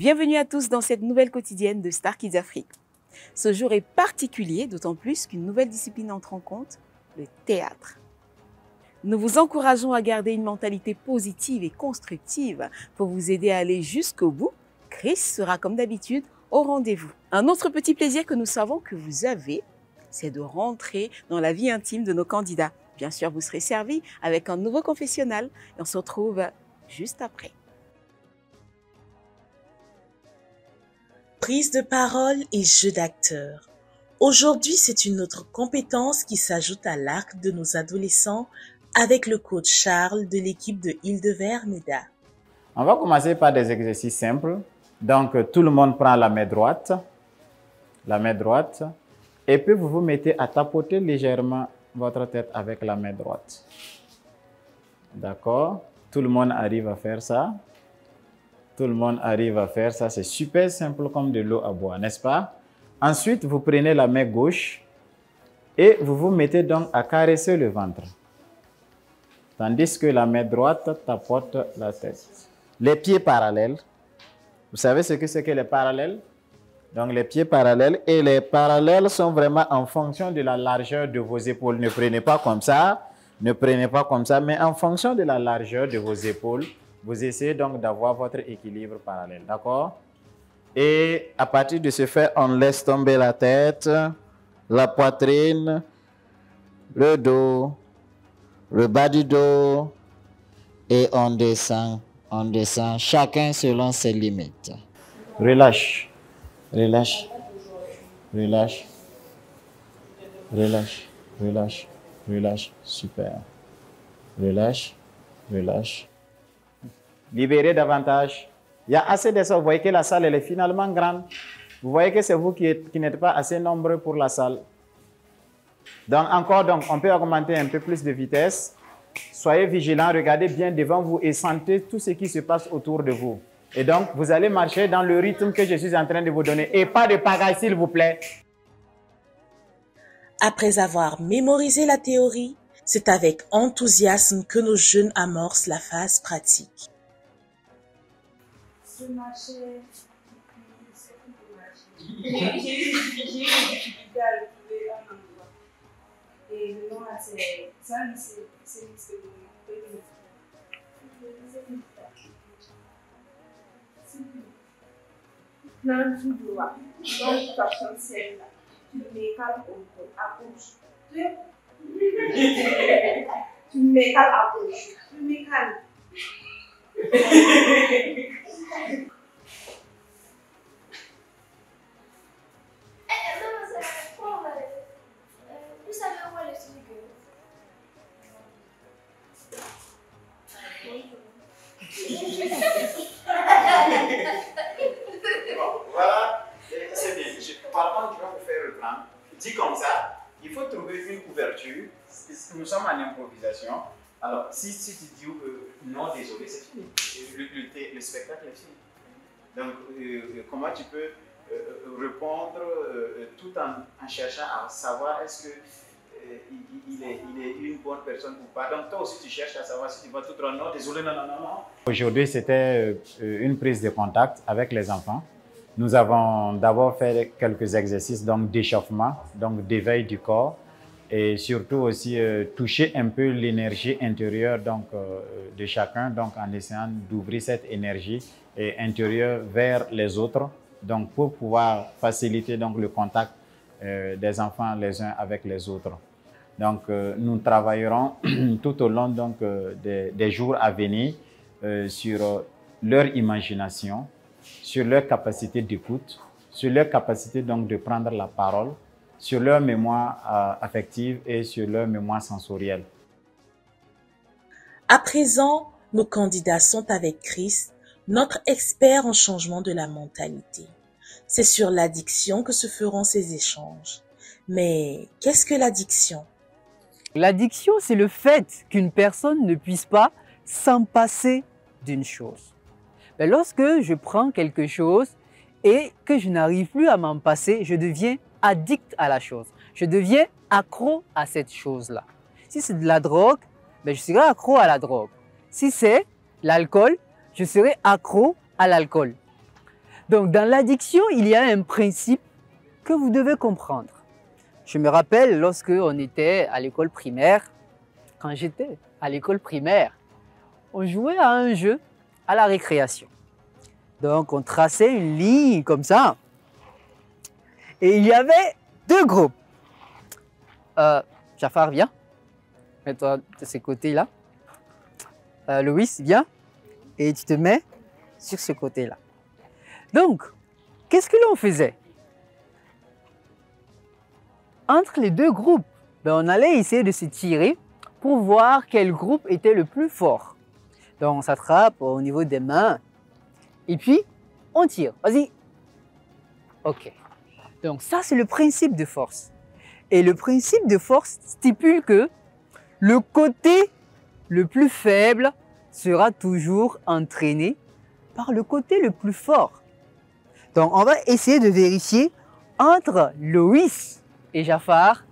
Bienvenue à tous dans cette nouvelle quotidienne de Star Kids Afrique. Ce jour est particulier, d'autant plus qu'une nouvelle discipline entre en compte, le théâtre. Nous vous encourageons à garder une mentalité positive et constructive pour vous aider à aller jusqu'au bout. Chris sera comme d'habitude au rendez-vous. Un autre petit plaisir que nous savons que vous avez, c'est de rentrer dans la vie intime de nos candidats. Bien sûr, vous serez servis avec un nouveau confessionnal et on se retrouve juste après. Prise de parole et jeu d'acteur. Aujourd'hui, c'est une autre compétence qui s'ajoute à l'arc de nos adolescents avec le coach Charles de l'équipe de Île-de-Verre-Méda. On va commencer par des exercices simples. Donc, tout le monde prend la main droite, et puis vous vous mettez à tapoter légèrement votre tête avec la main droite. D'accord? Tout le monde arrive à faire ça. Tout le monde arrive à faire ça. C'est super simple comme de l'eau à boire, n'est-ce pas? Ensuite, vous prenez la main gauche et vous vous mettez donc à caresser le ventre. Tandis que la main droite tapote la tête. Les pieds parallèles. Vous savez ce que c'est que les parallèles? Donc les pieds parallèles. Et les parallèles sont vraiment en fonction de la largeur de vos épaules. Ne prenez pas comme ça. Ne prenez pas comme ça. Mais en fonction de la largeur de vos épaules, vous essayez donc d'avoir votre équilibre parallèle. D'accord? Et à partir de ce fait, on laisse tomber la tête, la poitrine, le dos, le bas du dos. Et on descend, chacun selon ses limites. Relâche, relâche, relâche, relâche, relâche, relâche, super. Relâche, relâche. Libérez davantage. Il y a assez de ça. Vous voyez que la salle elle est finalement grande. Vous voyez que c'est vous qui n'êtes pas assez nombreux pour la salle. Donc encore, on peut augmenter un peu plus de vitesse. Soyez vigilants, regardez bien devant vous et sentez tout ce qui se passe autour de vous. Et donc, vous allez marcher dans le rythme que je suis en train de vous donner. Et pas de pagaille, s'il vous plaît. Après avoir mémorisé la théorie, c'est avec enthousiasme que nos jeunes amorcent la phase pratique. Ce marché, c'est J'ai eu des difficultés à le trouver un endroit. Et le nom là, c'est ça, c'est non, tout droit. Donc, ta chancière là, tu m'écales à gauche. Tu m'écales à gauche. Tu m'écales. Vous savez où est le studio? Bon, voilà, c'est bien. Par contre, je vais vous faire reprendre. Dit comme ça, il faut trouver une ouverture. Nous sommes en improvisation. Alors, si tu dis non, désolé, c'est fini. Le spectacle est fini. Donc, comment tu peux répondre tout en cherchant à savoir est-ce que il est une bonne personne ou pas. Donc, toi aussi, tu cherches à savoir si tu vas tout droit. Non, désolé, non. Aujourd'hui, c'était une prise de contact avec les enfants. Nous avons d'abord fait quelques exercices d'échauffement, donc d'éveil du corps. Et surtout aussi toucher un peu l'énergie intérieure de chacun, donc en essayant d'ouvrir cette énergie intérieure vers les autres, donc pour pouvoir faciliter donc le contact des enfants les uns avec les autres. Donc nous travaillerons tout au long des jours à venir sur leur imagination, sur leur capacité d'écoute, sur leur capacité donc de prendre la parole, sur leur mémoire affective et sur leur mémoire sensorielle. À présent, nos candidats sont avec Chris, notre expert en changement de la mentalité. C'est sur l'addiction que se feront ces échanges. Mais qu'est-ce que l'addiction? L'addiction, c'est le fait qu'une personne ne puisse pas s'en passer d'une chose. Mais lorsque je prends quelque chose et que je n'arrive plus à m'en passer, je deviens addict à la chose. Je deviens accro à cette chose-là. Si c'est de la drogue, je serai accro à la drogue. Si c'est l'alcool, je serai accro à l'alcool. Donc, dans l'addiction, il y a un principe que vous devez comprendre. Je me rappelle lorsque on était à l'école primaire, quand j'étais à l'école primaire, on jouait à un jeu à la récréation. Donc, on traçait une ligne comme ça. Et il y avait deux groupes. Jafar, viens. Mets-toi de ce côté-là. Louis, viens. Et tu te mets sur ce côté-là. Donc, qu'est-ce que l'on faisait? Entre les deux groupes, on allait essayer de se tirer pour voir quel groupe était le plus fort. Donc, on s'attrape au niveau des mains. Et puis, on tire. Vas-y. OK. Donc, ça, c'est le principe de force. Et le principe de force stipule que le côté le plus faible sera toujours entraîné par le côté le plus fort. Donc, on va essayer de vérifier entre Loïs et Jafar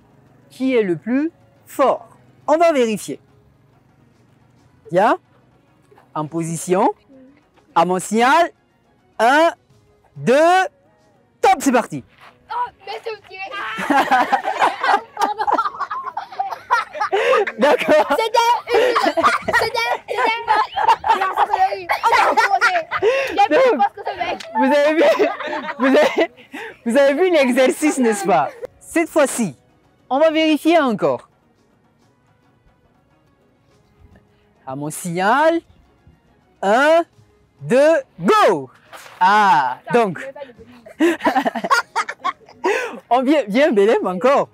qui est le plus fort. On va vérifier. Bien. En position. À mon signal. 1, 2, top, c'est parti. Oh, laissez-moi tirer. D'accord. Vous avez vu l'exercice, n'est-ce pas? Cette fois-ci, on va vérifier encore. À mon signal, 1, 2, go! Ah, donc, on vient Belém encore.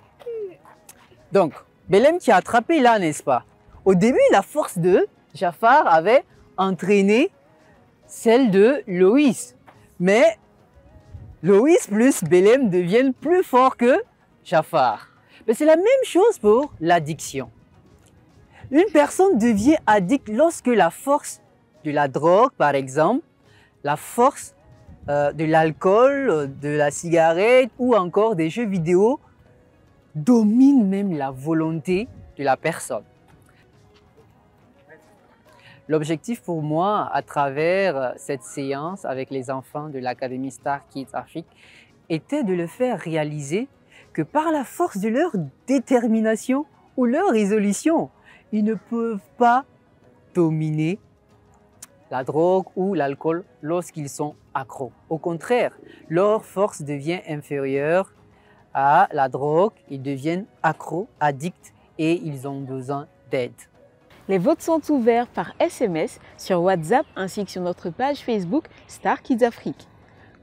Donc, Belém qui a attrapé là, n'est-ce pas? Au début, la force de Jafar avait entraîné celle de Loïs. Mais Loïs plus Belém deviennent plus forts que Jafar. Mais c'est la même chose pour l'addiction. Une personne devient addict lorsque la force de la drogue, par exemple, la force de l'alcool, de la cigarette ou encore des jeux vidéo domine même la volonté de la personne. L'objectif pour moi, à travers cette séance avec les enfants de l'Académie Star Kids Afrique, était de le faire réaliser que par la force de leur détermination ou leur résolution, ils ne peuvent pas dominer la drogue ou l'alcool lorsqu'ils sont accros. Au contraire, leur force devient inférieure à la drogue, ils deviennent accros, addicts et ils ont besoin d'aide. Les votes sont ouverts par SMS sur WhatsApp ainsi que sur notre page Facebook Star Kids Afrique.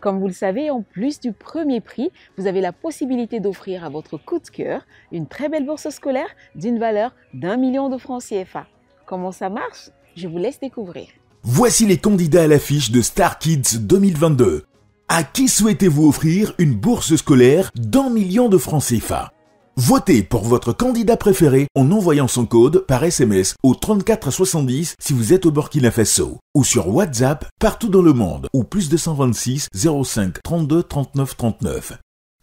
Comme vous le savez, en plus du premier prix, vous avez la possibilité d'offrir à votre coup de cœur une très belle bourse scolaire d'une valeur d'1 million de francs CFA. Comment ça marche? Je vous laisse découvrir. Voici les candidats à l'affiche de Star Kids 2022. À qui souhaitez-vous offrir une bourse scolaire d'1 million de francs CFA? Votez pour votre candidat préféré en envoyant son code par SMS au 34 70 si vous êtes au Burkina Faso ou sur WhatsApp partout dans le monde ou +226 05 32 39 39.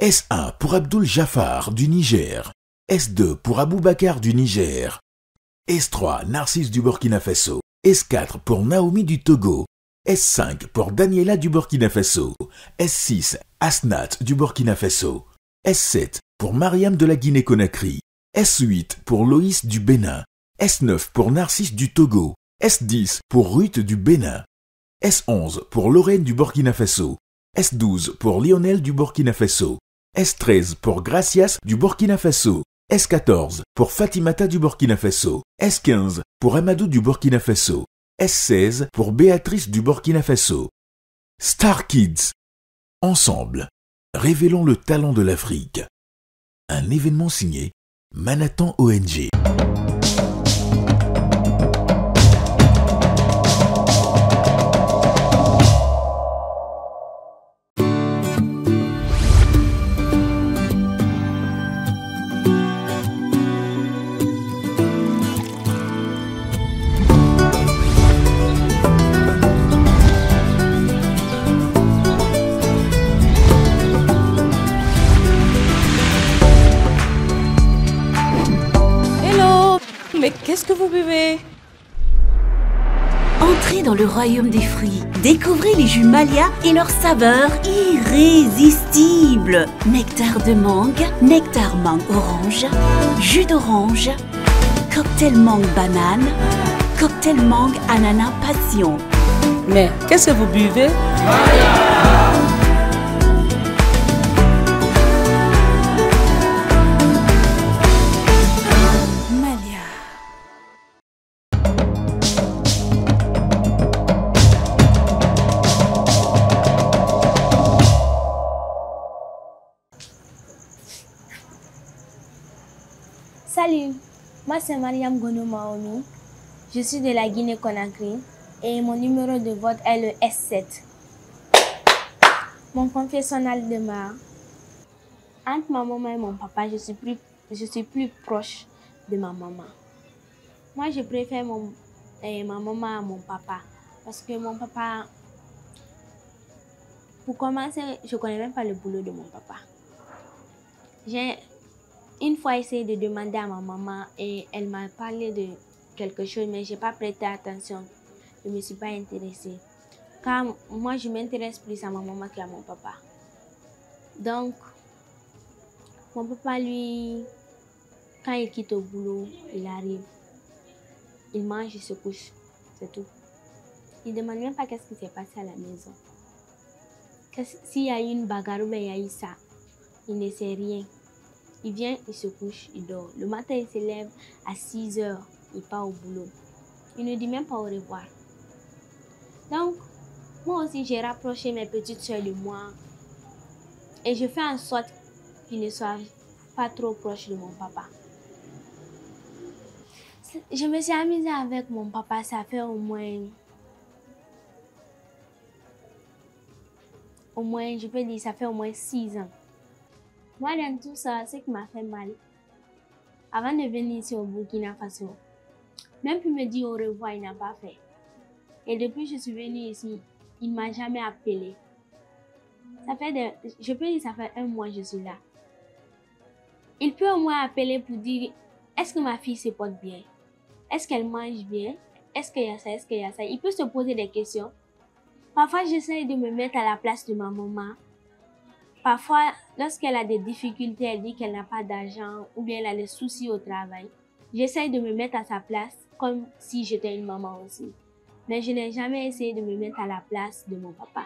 S1 pour Abdul Jafar du Niger. S2 pour Aboubakar du Niger. S3 Narcisse du Burkina Faso. S4 pour Naomi du Togo. S5 pour Daniela du Burkina Faso. S6 Asnat du Burkina Faso. S7 pour Mariam de la Guinée-Conakry. S8 pour Loïs du Bénin. S9 pour Narcisse du Togo. S10 pour Ruth du Bénin. S11 pour Lorraine du Burkina Faso. S12 pour Lionel du Burkina Faso. S13 pour Gracias du Burkina Faso. S14 pour Fatimata du Burkina Faso. S15 pour Amadou du Burkina Faso. S16 pour Béatrice du Burkina Faso. Star Kids. Ensemble, révélons le talent de l'Afrique. Un événement signé Manhattan ONG. Mais qu'est-ce que vous buvez? Entrez Entrez dans le royaume des fruits. Découvrez les jus Malia et leur saveur irrésistible. Nectar de mangue, nectar mangue orange, jus d'orange, cocktail mangue banane, cocktail mangue ananas passion. Mais qu'est-ce que vous buvez? Salut, moi c'est Mariam Gono Maomi. Je suis de la Guinée-Conakry et mon numéro de vote est le S7. Mon confessionnal demeure. Entre ma maman et mon papa, je suis plus proche de ma maman. Moi, je préfère ma maman à mon papa parce que mon papa, pour commencer, je ne connais même pas le boulot de mon papa. J'ai une fois essayé de demander à ma maman et elle m'a parlé de quelque chose, mais je n'ai pas prêté attention. Je ne me suis pas intéressée. Car moi, je m'intéresse plus à ma maman qu'à mon papa. Donc, mon papa, lui, quand il quitte au boulot, il arrive. Il mange, il se couche. C'est tout. Il ne demande même pas qu'est-ce qui s'est passé à la maison. S'il y a eu une bagarre ou bien il y a eu ça, il ne sait rien. Il vient, il se couche, il dort. Le matin, il se lève à 6 heures, il part au boulot. Il ne dit même pas au revoir. Donc, moi aussi, j'ai rapproché mes petites soeurs de moi. Et je fais en sorte qu'ils ne soient pas trop proches de mon papa. Je me suis amusée avec mon papa, ça fait au moins, je peux dire, ça fait au moins 6 ans. Moi, dans tout ça, ce qui m'a fait mal, avant de venir ici au Burkina Faso, même pour me dire au revoir, il n'a pas fait. Et depuis que je suis venue ici, il ne m'a jamais appelé. Je peux dire, ça fait 1 mois que je suis là. Il peut au moins appeler pour dire, est-ce que ma fille se porte bien? Est-ce qu'elle mange bien? Est-ce qu'il y a ça? Est-ce qu'il y a ça? Il peut se poser des questions. Parfois, j'essaie de me mettre à la place de ma maman. Parfois, lorsqu'elle a des difficultés, elle dit qu'elle n'a pas d'argent ou bien elle a des soucis au travail. J'essaie de me mettre à sa place comme si j'étais une maman aussi. Mais je n'ai jamais essayé de me mettre à la place de mon papa.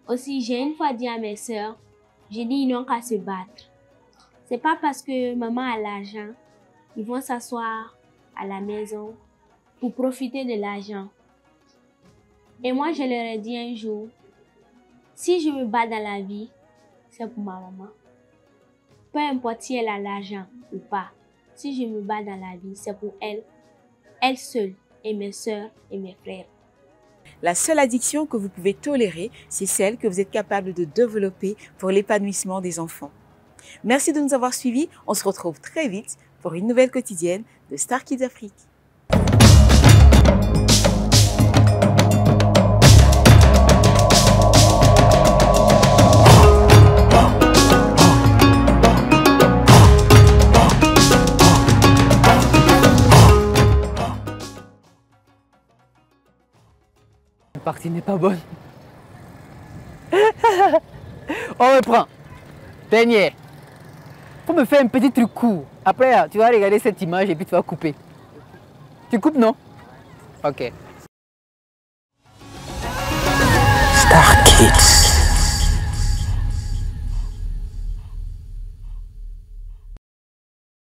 Aussi, j'ai une fois dit à mes sœurs, j'ai dit ils n'ont qu'à se battre. C'est pas parce que maman a l'argent, ils vont s'asseoir à la maison pour profiter de l'argent. Et moi, je leur ai dit un jour, si je me bats dans la vie, c'est pour ma maman. Peu importe si elle a l'argent ou pas. Si je me bats dans la vie, c'est pour elle, elle seule, et mes sœurs et mes frères. La seule addiction que vous pouvez tolérer, c'est celle que vous êtes capable de développer pour l'épanouissement des enfants. Merci de nous avoir suivis. On se retrouve très vite pour une nouvelle quotidienne de Star Kids Afrique. La partie n'est pas bonne. On reprend. Dernier. Faut me faire un petit truc court. Après, tu vas regarder cette image et puis tu vas couper. Tu coupes, non? Ok. Star Kids.